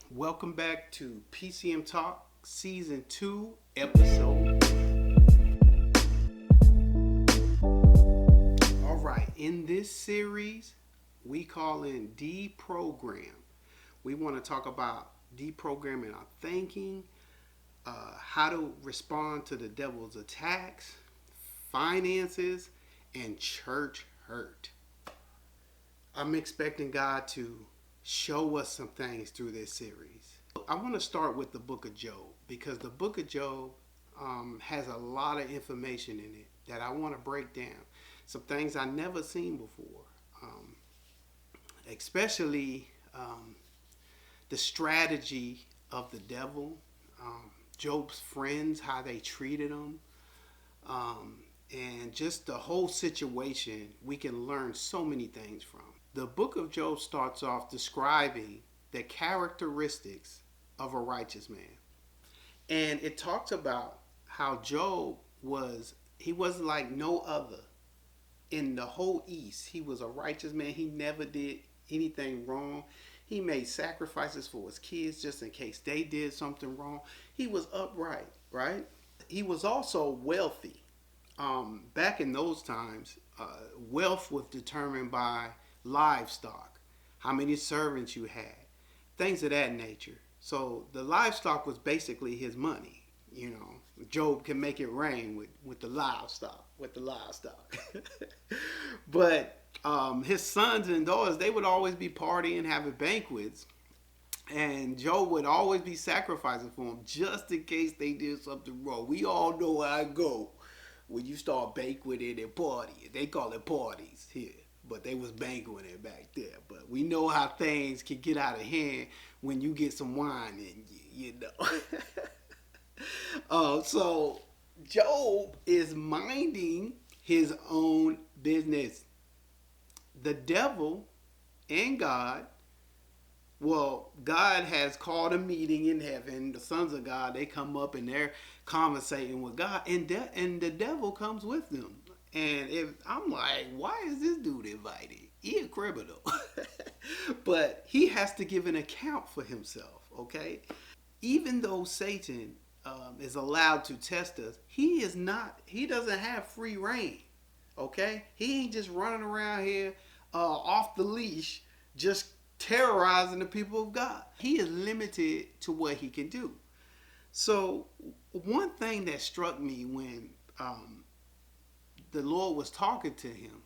Welcome back to PCM Talks, Season 2, Episode. Alright, in this series, we call in Deprogram. We want to talk about deprogramming our thinking, how to respond to the devil's attacks, finances, and church hurt. I'm expecting God to show us some things through this series. I want to start with the book of Job because the book of Job has a lot of information in it that I want to break down. Some things I never seen before, especially the strategy of the devil, Job's friends, how they treated him, and just the whole situation we can learn so many things from. The book of Job starts off describing the characteristics of a righteous man. And it talks about how Job was like no other in the whole East. He was a righteous man. He never did anything wrong. He made sacrifices for his kids just in case they did something wrong. He was upright, right? He was also wealthy. Back in those times, wealth was determined by livestock, how many servants you had, things of that nature. So the livestock was basically his money. You know, Job can make it rain with the livestock, But his sons and daughters, they would always be partying, having banquets, and Job would always be sacrificing for them just in case they did something wrong. We all know how it go when you start banqueting and partying. They call it parties here, but they was banqueting back there. But we know how things can get out of hand when you get some wine in you know. So Job is minding his own business. The devil and God, God has called a meeting in heaven. The sons of God, they come up and they're conversating with God, and the devil comes with them. And I'm like, why is this dude invited? He a criminal. But he has to give an account for himself, okay? Even though Satan is allowed to test us, he doesn't have free reign, okay? He ain't just running around here off the leash, just terrorizing the people of God. He is limited to what he can do. So one thing that struck me when the Lord was talking to him,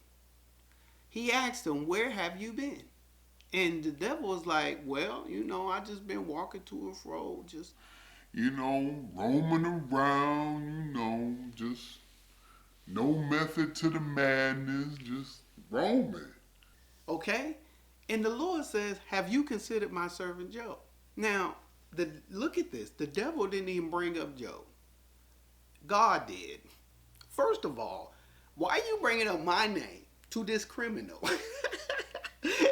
he asked him, where have you been? And the devil was like, well, I just been walking to and fro, just, roaming around, just no method to the madness, just roaming. Okay? And the Lord says, have you considered my servant Job? Now, look at this. The devil didn't even bring up Job. God did. First of all, why are you bringing up my name to this criminal?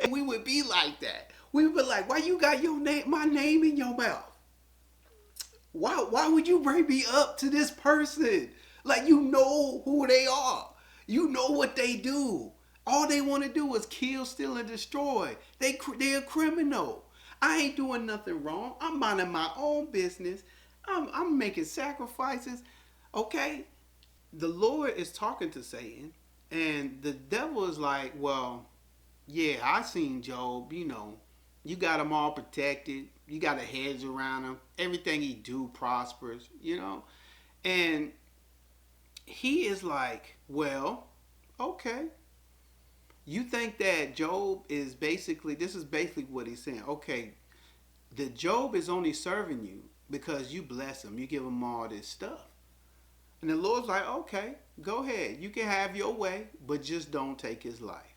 We would be like that. We would be like, why you got my name in your mouth? Why would you bring me up to this person? Like, you know who they are. You know what they do. All they want to do is kill, steal, and destroy. They're a criminal. I ain't doing nothing wrong. I'm minding my own business. I'm making sacrifices. Okay? The Lord is talking to Satan, and the devil is like, well, yeah, I seen Job. You got him all protected. You got a hedge around him. Everything he do prospers, And he is like, well, okay. You think that Job is this is basically what he's saying. Okay, the Job is only serving you because you bless him. You give him all this stuff. And the Lord's like, okay, go ahead. You can have your way, but just don't take his life.